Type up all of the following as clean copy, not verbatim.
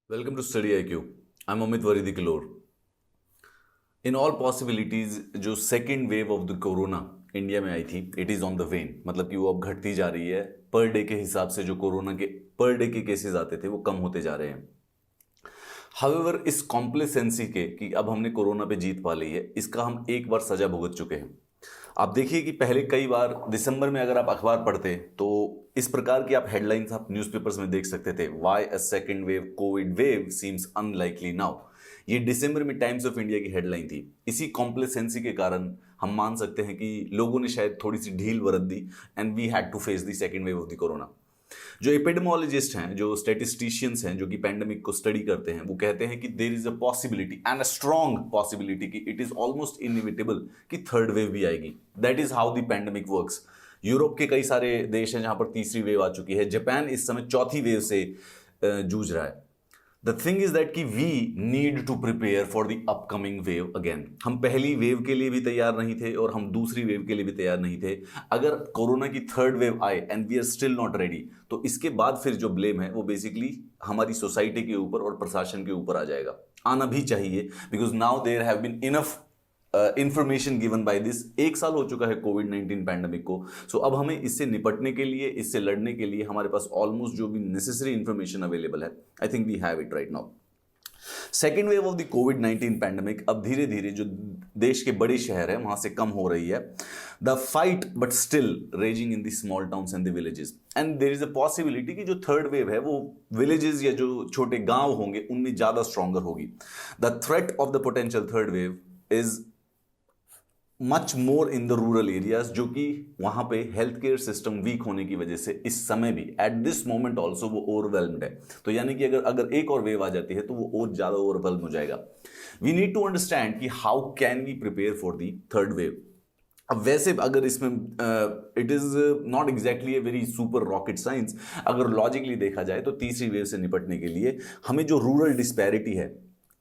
Welcome to Study IQ. I'm Amit Varidi Kilor. In all possibilities, जो second wave of the corona India में आई थी, it is on the when. मतलब कि वो अब घटती जा रही है. पर डे के हिसाब से जो कोरोना के पर डे के केसेस आते थे वो कम होते जा रहे हैं. हाउएवर, इस कॉम्प्लेसेंसी के कि अब हमने कोरोना पे जीत पा ली है, इसका हम एक बार सजा भुगत चुके हैं. आप देखिए कि पहले कई बार दिसंबर में अगर आप अखबार पढ़ते तो इस प्रकार की आप हेडलाइंस आप न्यूज़पेपर्स में देख सकते थे. Why a second wave Covid wave seems unlikely now. ये दिसंबर में टाइम्स ऑफ इंडिया की हेडलाइन थी. इसी कॉम्प्लेसेंसी के कारण हम मान सकते हैं कि लोगों ने शायद थोड़ी सी ढील बरत दी and we had to face the second wave of the corona. जो एपिडेमोलॉजिस्ट हैं, जो स्टेटिस्टिशियंस हैं, जो कि पैंडेमिक को स्टडी करते हैं, वो कहते हैं कि there is a possibility and a strong possibility कि इट इज ऑलमोस्ट इनएविटेबल कि थर्ड वेव भी आएगी. That is how the pandemic works. Europe के कई सारे देश हैं जहां पर तीसरी वेव आ चुकी है. जापान इस समय चौथी वेव से जूझ रहा है. द थिंग इज दैट कि we need to prepare for the upcoming wave again. हम पहली वेव के लिए भी तैयार नहीं थे और हम दूसरी वेव के लिए भी तैयार नहीं थे. अगर कोरोना की थर्ड वेव आए and we are still not ready, तो इसके बाद फिर जो ब्लेम है वो बेसिकली हमारी सोसाइटी के ऊपर और प्रशासन के ऊपर आ जाएगा. आना भी चाहिए, because now there have been enough information given by this. एक साल हो चुका है कोविड 19 पैंडेमिक को. सो अब हमें इससे निपटने के लिए, इससे लड़ने के लिए हमारे पास ऑलमोस्ट जो भी नेसेसरी इंफॉर्मेशन अवेलेबल है, I think we have it right now. Second wave of the COVID 19 pandemic अब धीरे धीरे जो देश के बड़े शहर है वहां से कम हो रही है. The fight but still raging in the small towns and the villages. And there is a possibility कि जो थर्ड वेव है वो विलेजेस या जो छोटे गांव होंगे उनमें ज्यादा स्ट्रॉन्गर होगी. The threat of the potential third wave is much more in the rural areas, जो कि वहां पे हेल्थ केयर सिस्टम वीक होने की वजह से इस समय भी एट दिस मोमेंट ऑल्सो वो ओवरवेल्म्ड है. तो यानी कि अगर अगर एक और वेव आ जाती है तो वो और ज्यादा ओवरवेल्म हो जाएगा. वी नीड टू अंडरस्टैंड कि how can we prepare for the third wave. अब वैसे अगर इसमें it is not exactly a very super rocket science. अगर लॉजिकली देखा जाए तो तीसरी वेव से निपटने के लिए हमें जो रूरल डिस्पैरिटी है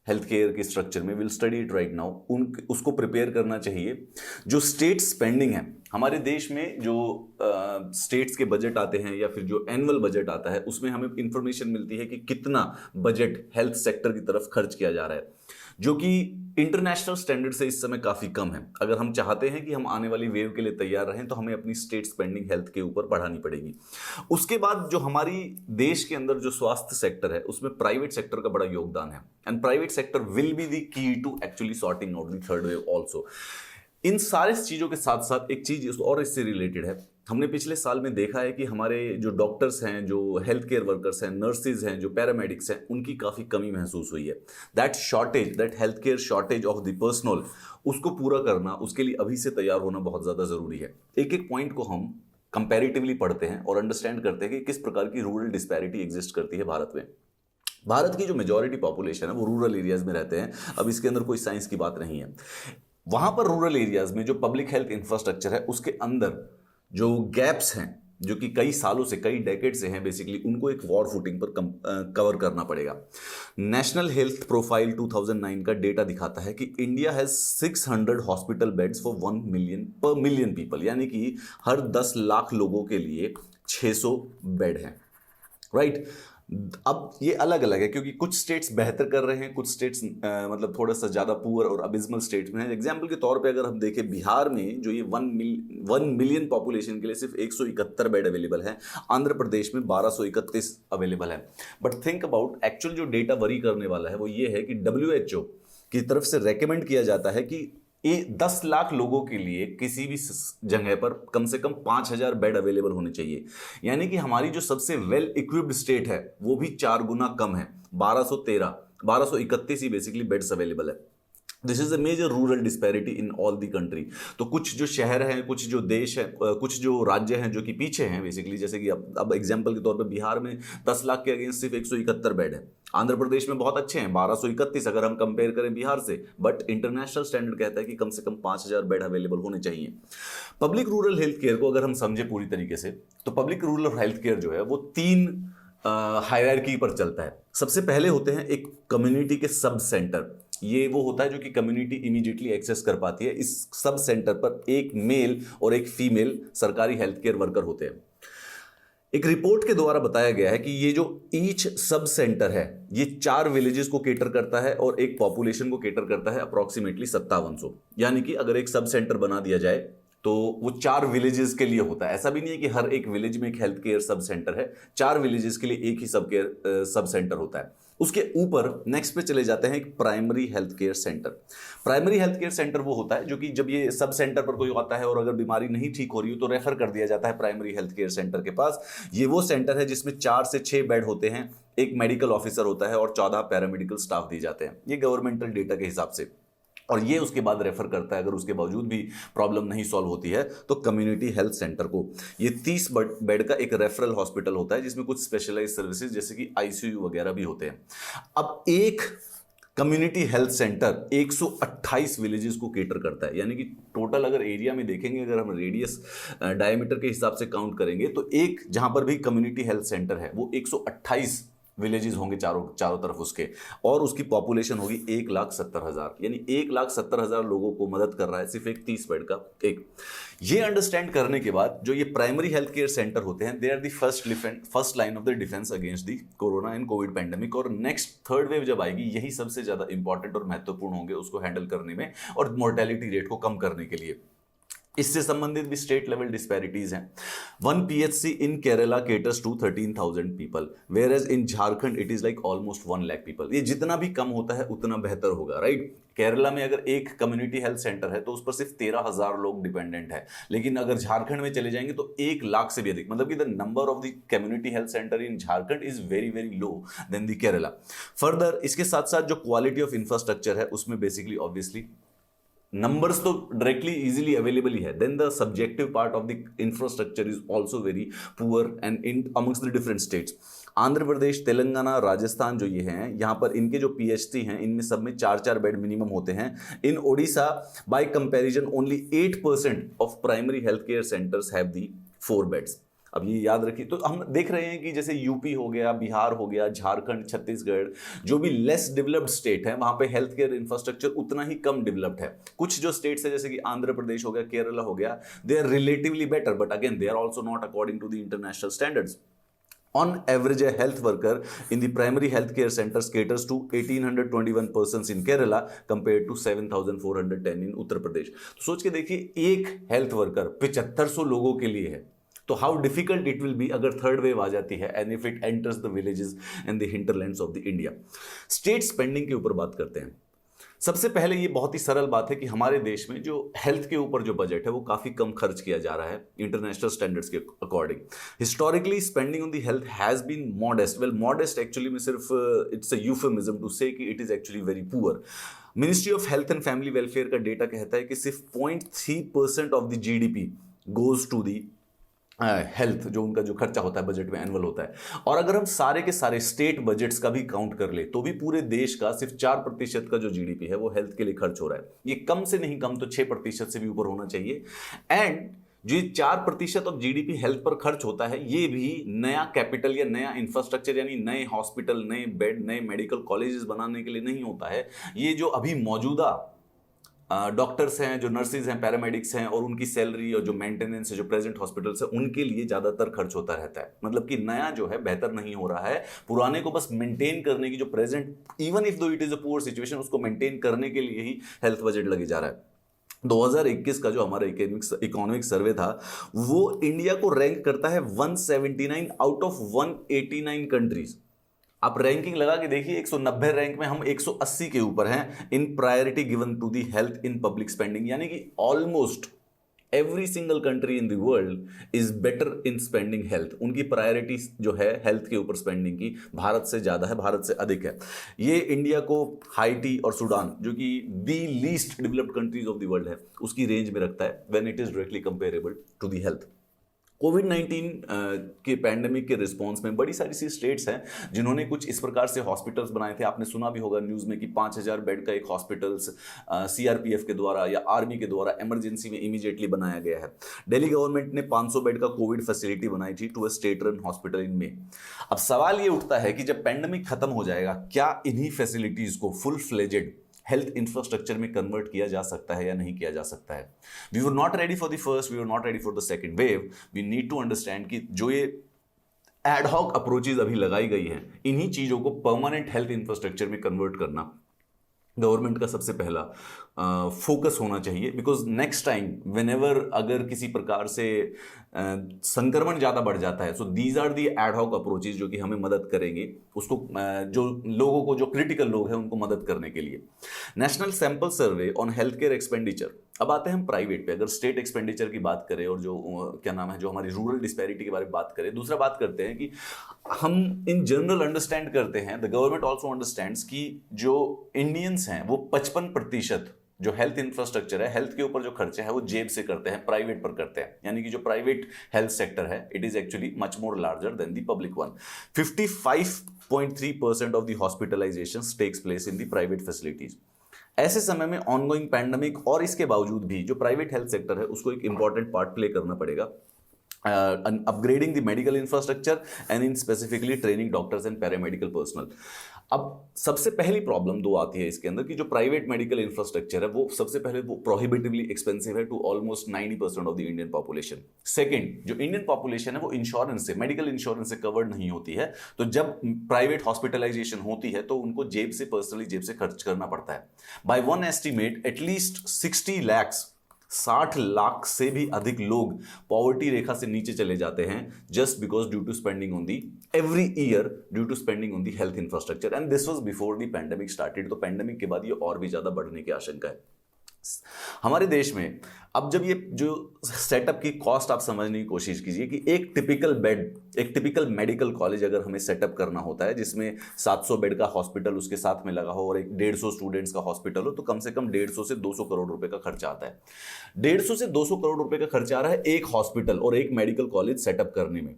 हेल्थ केयर के स्ट्रक्चर में, will study it right now, उसको प्रिपेयर करना चाहिए. जो स्टेट स्पेंडिंग है हमारे देश में, जो स्टेट्स के बजट आते हैं या फिर जो एनुअल बजट आता है, उसमें हमें इंफॉर्मेशन मिलती है कि कितना बजट हेल्थ सेक्टर की तरफ खर्च किया जा रहा है, जो कि इंटरनेशनल स्टैंडर्ड से इस समय काफी कम है. अगर हम चाहते हैं कि हम आने वाली वेव के लिए तैयार रहें तो हमें अपनी स्टेट स्पेंडिंग हेल्थ के ऊपर बढ़ानी पड़ेगी. उसके बाद जो हमारी देश के अंदर जो स्वास्थ्य सेक्टर है उसमें प्राइवेट सेक्टर का बड़ा योगदान है. And private sector will be the key to actually sorting out the third wave also. इन सारे चीजों के साथ साथ एक चीज और इससे रिलेटेड है. हमने पिछले साल में देखा है कि हमारे जो डॉक्टर्स हैं, जो हेल्थ केयर वर्कर्स हैं, नर्सेज हैं, जो पैरामेडिक्स हैं, उनकी काफ़ी कमी महसूस हुई है. That shortage, that health care shortage of the personal, उसको पूरा करना, उसके लिए अभी से तैयार होना बहुत ज़्यादा ज़रूरी है. एक एक पॉइंट को हम कंपैरेटिवली पढ़ते हैं और अंडरस्टैंड करते हैं कि किस प्रकार की रूरल डिस्पैरिटी एग्जिस्ट करती है भारत में. भारत की जो मेजॉरिटी पॉपुलेशन है वो रूरल एरियाज में रहते हैं. अब इसके अंदर कोई साइंस की बात नहीं है. वहां पर रूरल एरियाज में जो पब्लिक हेल्थ इंफ्रास्ट्रक्चर है उसके अंदर जो गैप्स हैं, जो कि कई सालों से, कई डेकेड से हैं, बेसिकली उनको एक वॉर फुटिंग पर कवर करना पड़ेगा. नेशनल हेल्थ प्रोफाइल 2009 का डेटा दिखाता है कि India has 600 hospital beds for 1 million पर मिलियन पीपल. यानी कि हर 10 लाख लोगों के लिए 600 बेड हैं. राइट. अब ये अलग अलग है क्योंकि कुछ स्टेट्स बेहतर कर रहे हैं, कुछ स्टेट्स मतलब थोड़ा सा ज्यादा पुअर और अबिस्मल स्टेट्स में है. एग्जाम्पल के तौर पे अगर हम देखें, बिहार में जो ये 1 मिलियन पॉपुलेशन के लिए सिर्फ 171 बेड अवेलेबल है. आंध्र प्रदेश में 1231 अवेलेबल है. बट थिंक अबाउट, एक्चुअल जो डेटा वरी करने वाला है वो ये है कि WHO की तरफ से रेकमेंड किया जाता है कि 10 लाख लोगों के लिए किसी भी जगह पर कम से कम 5,000 बेड अवेलेबल होने चाहिए. यानी कि हमारी जो सबसे वेल इक्विप्ड स्टेट है वो भी 4 गुना कम है. 1231 ही बेसिकली बेड्स अवेलेबल है. This is a major rural disparity in all the country. तो कुछ जो शहर हैं, कुछ जो देश है, कुछ जो राज्य हैं जो कि पीछे हैं बेसिकली, जैसे कि अब एग्जांपल के तौर पे बिहार में 10 लाख के अगेंस्ट सिर्फ 171 बेड है. आंध्र प्रदेश में बहुत अच्छे हैं, 1231 अगर हम कंपेयर करें बिहार से. बट इंटरनेशनल स्टैंडर्ड कहता है कि कम से कम 5,000 बेड अवेलेबल होने चाहिए. पब्लिक रूरल हेल्थ केयर को अगर हम समझे पूरी तरीके से, तो पब्लिक रूरल हेल्थ केयर जो है वो 3 हायरार्की पर चलता है. सबसे पहले होते हैं एक कम्युनिटी के सब सेंटर. ये वो होता है जो कि कम्युनिटी इमीडिएटली एक्सेस कर पाती है. इस सब सेंटर पर एक मेल और एक फीमेल सरकारी हेल्थ केयर वर्कर होते हैं. एक रिपोर्ट के द्वारा बताया गया है कि ये जो ईच सब सेंटर है ये 4 विलेजेस को केटर करता है और एक पॉपुलेशन को केटर करता है अप्रोक्सीमेटली 5700। यानी कि अगर एक सब सेंटर बना दिया जाए तो वो 4 विलेजेस के लिए होता है। ऐसा भी नहीं है कि हर एक विलेज में एक हेल्थ केयर सब सेंटर है, 4 विलेजेस के लिए एक ही सब सेंटर होता है। उसके ऊपर नेक्स्ट पे चले जाते हैं एक primary health care centre. Primary health care centre वो होता है जो कि जब ये सब सेंटर पर कोई आता है और अगर बीमारी नहीं ठीक हो रही हो तो रेफर कर दिया जाता है प्राइमरी हेल्थ केयर सेंटर के पास। ये वो सेंटर है जिसमें 4 से 6 बेड होते हैं, एक मेडिकल ऑफिसर होता है और 14 पैरामेडिकल स्टाफ दिए जाते हैं, ये गवर्नमेंटल डेटा के हिसाब से। और ये उसके बाद रेफर करता है, अगर उसके बावजूद भी प्रॉब्लम नहीं सॉल्व होती है तो कम्युनिटी हेल्थ सेंटर को। ये 30 बेड का एक रेफरल हॉस्पिटल होता है जिसमें कुछ स्पेशलाइज सर्विसेज जैसे कि आईसीयू वगैरह भी होते हैं। अब एक कम्युनिटी हेल्थ सेंटर 128 विलेजेस को केटर करता है, यानी कि टोटल अगर एरिया में देखेंगे, अगर हम रेडियस डायमीटर के हिसाब से काउंट करेंगे तो एक जहां पर भी कम्युनिटी हेल्थ सेंटर है वो 128 विलेजेस होंगे चारों तरफ उसके, और उसकी पॉपुलेशन होगी 1,70,000, यानी 1,70,000 लोगों को मदद कर रहा है सिर्फ एक 30 बेड का एक। ये अंडरस्टैंड करने के बाद जो ये प्राइमरी हेल्थ केयर सेंटर होते हैं they are the first line of the defence against the corona and COVID pandemic. और नेक्स्ट थर्ड वेव जब आएगी यही सबसे ज्यादा इंपॉर्टेंट और महत्वपूर्ण होंगे उसको हैंडल करने में और मोर्टेलिटी रेट को कम करने के लिए। इससे संबंधित भी स्टेट लेवल डिस्पैरिटीज हैं। 1 PHC in Kerala caters to 13,000 people, whereas in Jharkhand it is like almost 1 lakh people. ये जितना भी कम होता है उतना बेहतर होगा, राइट। केरला में अगर एक कम्युनिटी हेल्थ सेंटर है तो उस पर सिर्फ 13,000 लोग डिपेंडेंट है, लेकिन अगर झारखंड में चले जाएंगे तो 1 लाख से भी अधिक, मतलब कि the number of the community health centre in Jharkhand is very very low than the Kerala. Further इसके साथ साथ जो क्वालिटी ऑफ इंफ्रास्ट्रक्चर है उसमें बेसिकली ऑब्वियसली नंबर्स तो डायरेक्टली इजीली अवेलेबल ही है, then the subjective part of the infrastructure is also very poor and in amongst the different states. Andhra Pradesh, Telangana, Rajasthan जो ये हैं यहाँ पर इनके जो पीएचसी हैं इनमें सब में 4-4 बेड मिनिमम होते हैं। In Odisha by comparison only 8% of primary health care centres have the 4 beds. अब ये याद रखिए, तो हम देख रहे हैं कि जैसे यूपी हो गया, बिहार हो गया, झारखंड, छत्तीसगढ़, जो भी लेस डेवलप्ड स्टेट है वहां पे हेल्थ केयर इंफ्रास्ट्रक्चर उतना ही कम डेवलप्ड है। कुछ जो स्टेट्स है जैसे कि आंध्र प्रदेश हो गया, केरला हो गया, they are relatively better, but again they are also not according to the international standards. On average, a health worker in the primary healthcare centers caters to 1,821 persons in Kerala compared to 7,410 in Uttar Pradesh. तो सोच के देखिए एक health worker 7500 लोगों के लिए है, तो how difficult it will be अगर थर्ड वेव आ जाती है and if it enters the villages and the hinterlands of the India. State spending के ऊपर बात करते हैं। सबसे पहले ये बहुत ही सरल बात है कि हमारे देश में जो हेल्थ के ऊपर जो बजट है वो काफी कम खर्च किया जा रहा है इंटरनेशनल स्टैंडर्ड्स के according. Historically spending on the health has been modest. Well, modest actually में सिर्फ it's a euphemism to say कि it is actually very poor. Ministry of health and family welfare का डेटा कहता है कि सिर्फ 0.3% of the GDP goes to the health, जो उनका जो खर्चा होता है बजट में एनुअल होता है। और अगर हम सारे के सारे स्टेट बजट्स का भी काउंट कर ले तो भी पूरे देश का सिर्फ 4% का जो जीडीपी है वो हेल्थ के लिए खर्च हो रहा है। ये कम से नहीं कम तो 6% से भी ऊपर होना चाहिए। एंड जो 4% ऑफ जीडीपी हेल्थ पर खर्च होता है ये भी नया कैपिटल या नया इंफ्रास्ट्रक्चर यानी नए हॉस्पिटल, नए बेड, नए मेडिकल कॉलेजेस बनाने के लिए नहीं होता है। ये जो अभी मौजूदा डॉक्टर्स हैं, जो नर्सिस हैं, पैरामेडिक्स हैं और उनकी सैलरी और जो मेंटेनेंस है, जो प्रेजेंट हॉस्पिटल्स है, उनके लिए ज़्यादातर खर्च होता रहता है। मतलब कि नया जो है बेहतर नहीं हो रहा है, पुराने को बस मेंटेन करने की जो प्रेजेंट इवन इफ दो it is a poor situation उसको मेंटेन करने के लिए ही हेल्थ बजट लगे जा रहा है। 2021 का जो हमारा इकोनॉमिक सर्वे था वो इंडिया को रैंक करता है 179 आउट ऑफ 189 कंट्रीज। आप रैंकिंग लगा के देखिए, 190 रैंक में हम 180 के ऊपर हैं in priority given to the health in public spending. यानी कि almost every single country in the world is better in spending health. उनकी प्रायोरिटी जो है हेल्थ के ऊपर स्पेंडिंग की भारत से ज्यादा है, भारत से अधिक है। ये इंडिया को हाइटी और सूडान जो कि the least developed countries of the world है उसकी रेंज में रखता है when it is directly comparable to the health. कोविड-19 के पैंडेमिक के रिस्पॉन्स में बड़ी सारी सी स्टेट्स हैं जिन्होंने कुछ इस प्रकार से हॉस्पिटल्स बनाए थे। आपने सुना भी होगा न्यूज़ में कि 5,000 बेड का एक हॉस्पिटल्स सीआरपीएफ के द्वारा या आर्मी के द्वारा इमरजेंसी में इमीडिएटली बनाया गया है। दिल्ली गवर्नमेंट ने 500 बेड का कोविड फैसिलिटी बनाई थी to a state run hospital in May. अब सवाल ये उठता है कि जब पैंडेमिक खत्म हो जाएगा क्या इन्हीं फैसिलिटीज को फुल फ्लेजेड हेल्थ इंफ्रास्ट्रक्चर में कन्वर्ट किया जा सकता है या नहीं किया जा सकता है। We were not ready for the first, we were not ready for the second wave. We need to understand कि जो ये एडहॉक अप्रोचेज अभी लगाई गई हैं, इन्हीं चीजों को परमानेंट हेल्थ इंफ्रास्ट्रक्चर में कन्वर्ट करना गवर्नमेंट का सबसे पहला फोकस होना चाहिए। बिकॉज नेक्स्ट टाइम व्हेनेवर अगर किसी प्रकार से संक्रमण ज़्यादा बढ़ जाता है, so these are the ad hoc approaches जो कि हमें मदद करेंगे उसको जो लोगों को, जो क्रिटिकल लोग हैं उनको मदद करने के लिए। National sample survey on health care expenditure. अब आते हैं हम प्राइवेट पे। अगर स्टेट एक्सपेंडिचर की बात करें और जो क्या नाम है, जो हमारी रूरल डिस्पैरिटी के बारे में बात करें, दूसरा बात करते हैं कि हम इन जनरल अंडरस्टैंड करते हैं, द गवर्नमेंट ऑल्सो अंडरस्टैंड्स कि जो इंडियंस हैं वो 55% जो हेल्थ इंफ्रास्ट्रक्चर है, हेल्थ के ऊपर जो खर्चे है वो जेब से करते हैं, प्राइवेट पर करते हैं। यानी कि जो प्राइवेट हेल्थ सेक्टर है it is actually much more larger than the public one. 55.3% of the hospitalisation takes place in the private facilities. ऐसे समय में ऑनगोइंग पैंडेमिक और इसके बावजूद भी जो प्राइवेट हेल्थ सेक्टर है उसको एक इंपॉर्टेंट पार्ट प्ले करना पड़ेगा, upgrading the medical infrastructure and in specifically training doctors and paramedical personnel। अब सबसे पहली प्रॉब्लम दो आती है इसके अंदर कि जो प्राइवेट मेडिकल इंफ्रास्ट्रक्चर है वो सबसे पहले वो प्रोहिबिटिवली एक्सपेंसिव है to almost 90% of the Indian population. Second, जो इंडियन पॉपुलेशन है वो इंश्योरेंस से, मेडिकल इंश्योरेंस से कवर्ड नहीं होती है, तो जब प्राइवेट हॉस्पिटलाइजेशन होती है तो उनको जेब से, पर्सनली जेब से खर्च करना पड़ता है। By one estimate at least 60 lakh से भी अधिक लोग पॉवर्टी रेखा से नीचे चले जाते हैं just because due to spending on the every year due to spending on the health infrastructure. And this was before the pandemic started. तो पैंडेमिक के बाद ये और भी ज्यादा बढ़ने की आशंका है हमारे देश में। अब जब ये जो सेटअप की कॉस्ट आप समझने की कोशिश कीजिए कि एक टिपिकल बेड, एक टिपिकल मेडिकल कॉलेज अगर हमें सेटअप करना होता है जिसमें 700 बेड का हॉस्पिटल उसके साथ में लगा हो और एक 150 स्टूडेंट्स का हॉस्पिटल हो, तो कम से कम 150 से 200 करोड़ रुपए का खर्चा आता है। 150 से 200 करोड़ रुपए का खर्चा आ रहा है एक हॉस्पिटल और एक मेडिकल कॉलेज सेटअप करने में।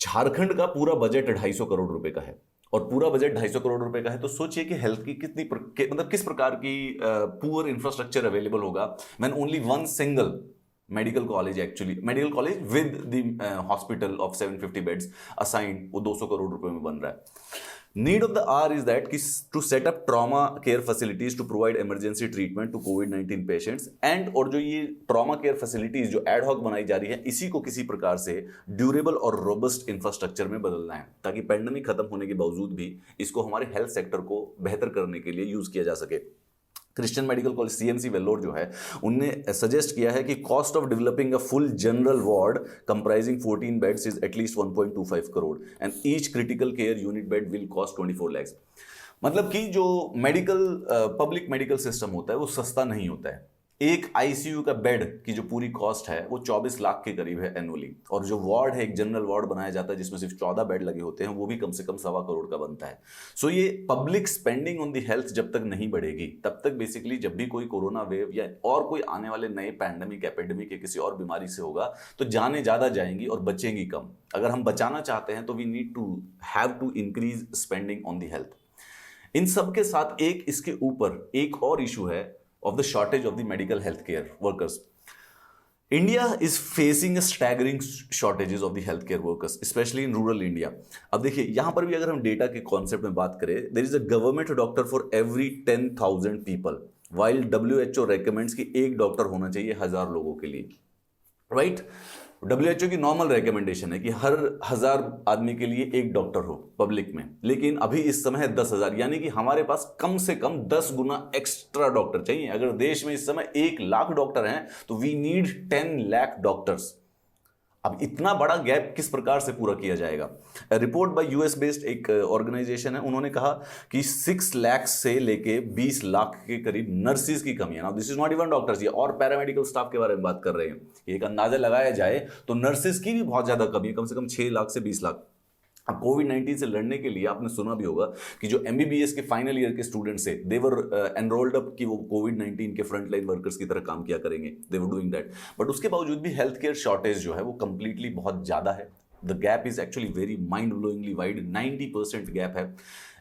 झारखंड का पूरा बजट 250 करोड़ रुपए का है और पूरा बजट 250 करोड़ रुपए का है, तो सोचिए कि हेल्थ की कितनी मतलब किस प्रकार की पुअर इंफ्रास्ट्रक्चर अवेलेबल होगा when only one single medical college, actually medical college with the hospital of 750 beds assigned, वो 200 करोड़ रुपए में बन रहा है। Need of the hour is that to set up trauma care facilities to provide emergency treatment to कोविड-19 patients and, और जो ये ट्रॉमा केयर फैसिलिटीज जो एडहॉक बनाई जा रही है इसी को किसी प्रकार से ड्यूरेबल और रोबस्ट इंफ्रास्ट्रक्चर में बदलना है ताकि पैंडेमिक खत्म होने के बावजूद भी इसको हमारे हेल्थ सेक्टर को बेहतर करने के लिए यूज किया जा सके। Christian medical college CMC Vellore जो है उनने सजेस्ट किया है कि cost of developing a full general ward comprising 14 beds is at least 1.25 crore and each critical care unit bed will cost 24 lakhs। मतलब कि जो मेडिकल पब्लिक मेडिकल सिस्टम होता है वो सस्ता नहीं होता है। एक आईसीयू का बेड की जो पूरी कॉस्ट है वो 24 लाख के करीब है एनुअली, और जो वार्ड है एक जनरल वार्ड बनाया जाता है जिसमें सिर्फ 14 बेड लगे होते हैं वो भी कम से कम 1.25 करोड़ का बनता है। सो ये public spending on the health जब तक नहीं बढ़ेगी तब तक बेसिकली जब भी कोई कोरोना वेव या और कोई आने वाले नए पैंडेमिक, एपिडेमिक या किसी और बीमारी से होगा तो जाने ज्यादा जाएंगी और बचेंगी कम। अगर हम बचाना चाहते हैं तो we need to have to increase spending on the health. इन सब के साथ एक इसके ऊपर एक और इशू है of the shortage of the medical healthcare workers. India is facing a staggering shortages of the healthcare workers, especially in rural India. अब देखिए यहाँ पर भी अगर हम डेटा के कॉन्सेप्ट में बात करें, there is a government doctor for every 10,000 people, while WHO recommends कि एक डॉक्टर होना चाहिए 1000 लोगों के लिए, राइट? WHO की नॉर्मल रिकमेंडेशन है कि हर 1000 आदमी के लिए एक डॉक्टर हो पब्लिक में, लेकिन अभी इस समय है 10,000, यानी कि हमारे पास कम से कम 10 गुना एक्स्ट्रा डॉक्टर चाहिए। अगर देश में इस समय 1 लाख डॉक्टर हैं तो वी नीड 10 लाख डॉक्टर्स। अब इतना बड़ा गैप किस प्रकार से पूरा किया जाएगा? रिपोर्ट बाय यूएस बेस्ड एक ऑर्गेनाइजेशन है, उन्होंने कहा कि 6 लाख से लेके 20 लाख के करीब नर्सिस की कमी है। Now this is not even doctors, ये और पैरामेडिकल स्टाफ के बारे में बात कर रहे हैं। एक अंदाजा लगाया जाए तो नर्सिस की भी बहुत ज्यादा कमी है, कम से कम 6 लाख से 20 लाख। अब कोविड-19 से लड़ने के लिए आपने सुना भी होगा कि जो एमबीबीएस के फाइनल ईयर के स्टूडेंट्स थे दे वर एनरोल्ड अप कि वो कोविड-19 के फ्रंट लाइन वर्कर्स की तरह काम किया करेंगे, दे वर डूइंग दैट, बट उसके बावजूद भी हेल्थ केयर शॉर्टेज जो है वो कंप्लीटली बहुत ज्यादा है। The gap is actually very mind blowingly wide, 90% gap है।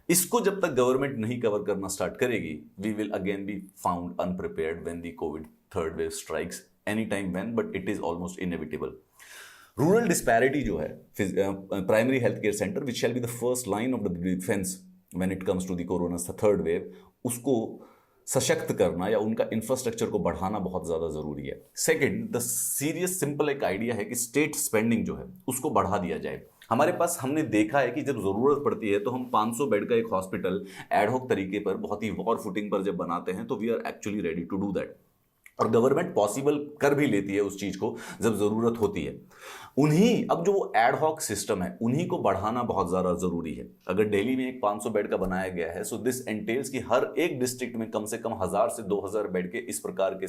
इसको जब तक गवर्नमेंट नहीं कवर करना स्टार्ट करेगी we will again be found unprepared when the COVID third wave strikes any time when, but it is almost inevitable. Rural disparity जो है, primary health care centre which shall be the first line of the defence when it comes to the corona third wave, उसको सशक्त करना या उनका infrastructure को बढ़ाना बहुत ज़्यादा ज़रूरी है। सेकंड, द सीरियस सिंपल एक आइडिया है कि स्टेट स्पेंडिंग जो है उसको बढ़ा दिया जाए। हमारे पास हमने देखा है कि जब जरूरत पड़ती है तो हम 500 बेड का एक हॉस्पिटल एडहॉक तरीके पर बहुत ही वॉर फुटिंग पर जब बनाते हैं तो we are actually ready to do that, और गवर्नमेंट पॉसिबल कर भी लेती है उस चीज को जब जरूरत होती है। अब जो वो एडहॉक सिस्टम है उन्हीं को बढ़ाना बहुत ज्यादा जरूरी है। अगर दिल्ली में एक 500 बेड का बनाया गया है, सो दिस एंटेल्स कि हर एक डिस्ट्रिक्ट में कम से कम 1000 से 2000 बेड के इस प्रकार के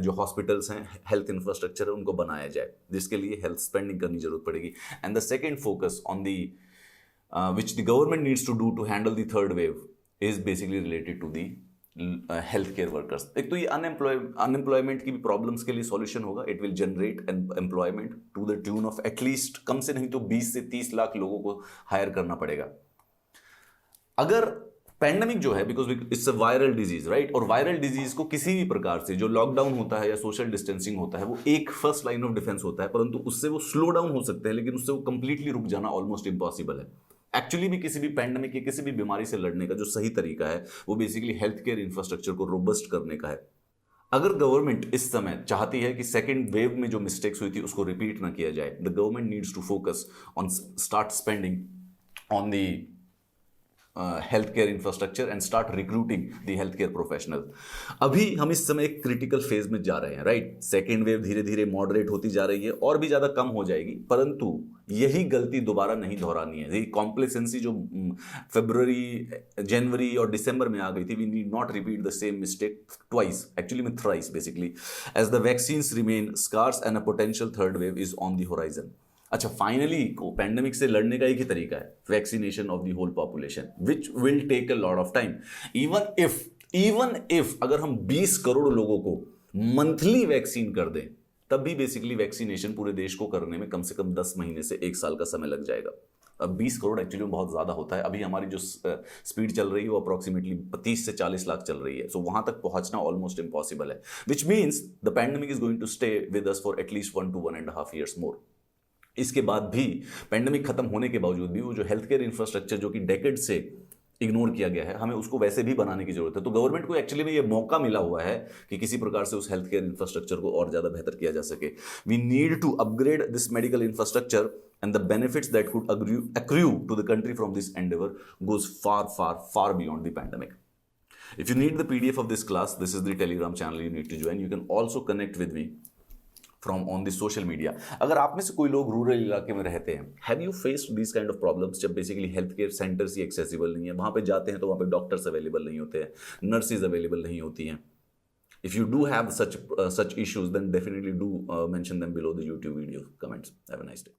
जो हॉस्पिटल्स हैं, हेल्थ इंफ्रास्ट्रक्चर है, उनको बनाया जाए, जिसके लिए हेल्थ स्पेंडिंग करनी जरूरत पड़ेगी। And the second focus on the which the government needs to do to handle the third wave is basically related to the health care workers. एक तो ये अनएम्प्लॉयमेंट की भी प्रॉब्लम्स के लिए सॉल्यूशन होगा। It will generate employment to the tune of at least कम से नहीं तो 20 से 30 लाख लोगों को हायर करना पड़ेगा। अगर पैंडेमिक जो है, because it's a viral disease, right, और वायरल डिजीज को किसी भी प्रकार से जो लॉकडाउन होता है या सोशल डिस्टेंसिंग होता है वो एक फर्स्ट लाइन ऑफ डिफेंस होता है, परंतु उससे वो स्लो डाउन हो सकते हैं, लेकिन उससे वो कंप्लीटली रुक जाना ऑलमोस्ट इम्पॉसिबल है। एक्चुअली भी किसी भी पैंडेमिक या किसी भी बीमारी से लड़ने का जो सही तरीका है वो बेसिकली हेल्थ केयर इंफ्रास्ट्रक्चर को रोबस्ट करने का है। अगर गवर्नमेंट इस समय चाहती है कि सेकेंड वेव में जो मिस्टेक्स हुई थी उसको रिपीट ना किया जाए, the government needs to focus on start spending on the health care infrastructure and start recruiting the health care professional. अभी हम इस समय एक क्रिटिकल फेज में जा रहे हैं, राइट। सेकेंड वेव धीरे धीरे मॉडरेट होती जा रही है और भी ज्यादा कम हो जाएगी, परंतु यही गलती दोबारा नहीं दोहरानी है। यही कॉम्प्लेसेंसी जो फरवरी, जनवरी और दिसंबर में आ गई थी, we need not repeat the same mistake twice, actually में thrice basically, as the vaccines remain scarce and a potential third wave is on the horizon. अच्छा, फाइनली पैंडेमिक से लड़ने का एक ही तरीका है, vaccination of the whole population, which will take a lot of time. Even if अगर हम 20 करोड़ लोगों को मंथली वैक्सीन कर दें, तब भी बेसिकली वैक्सीनेशन पूरे देश को करने में कम से कम 10 महीने से 1 साल का समय लग जाएगा। अब 20 करोड़ एक्चुअली में बहुत ज़्यादा होता है। अभी हमारी जो स्पीड चल रही है वो अप्रॉक्सीमेटली 30 से 40 लाख चल रही है, सो वहां तक पहुंचना ऑलमोस्ट इम्पॉसिबल है, which means the pandemic is going to stay with us for at least 1 to 1.5 years more. इसके बाद भी, पैंडेमिक खत्म होने के बावजूद भी, वो जो हेल्थ केयर इंफ्रास्ट्रक्चर जो कि डेकेड से इग्नोर किया गया है, हमें उसको वैसे भी बनाने की जरूरत है। तो गवर्नमेंट को एक्चुअली में ये मौका मिला हुआ है कि किसी प्रकार से उस हेल्थ केयर इंफ्रास्ट्रक्चर को और ज्यादा बेहतर किया जा सके। We need to upgrade this medical infrastructure and the benefits that could accrue to the country from this endeavor goes far beyond the pandemic. If you need the PDF of this class, this is the Telegram channel you need to join. You can also connect with me from on the social media. अगर आप में से कोई लोग rural इलाके में रहते हैं, have you faced this kind of problems, जब बेसिकली हेल्थ केयर सेंटर्स ही एक्सेसिबल नहीं है, वहाँ पे जाते हैं तो वहाँ पे डॉक्टर्स अवेलेबल नहीं होते हैं, नर्सेज अवेलेबल नहीं होती हैं। If you do have such issues, then definitely do mention them below the YouTube video comments. Have a nice day.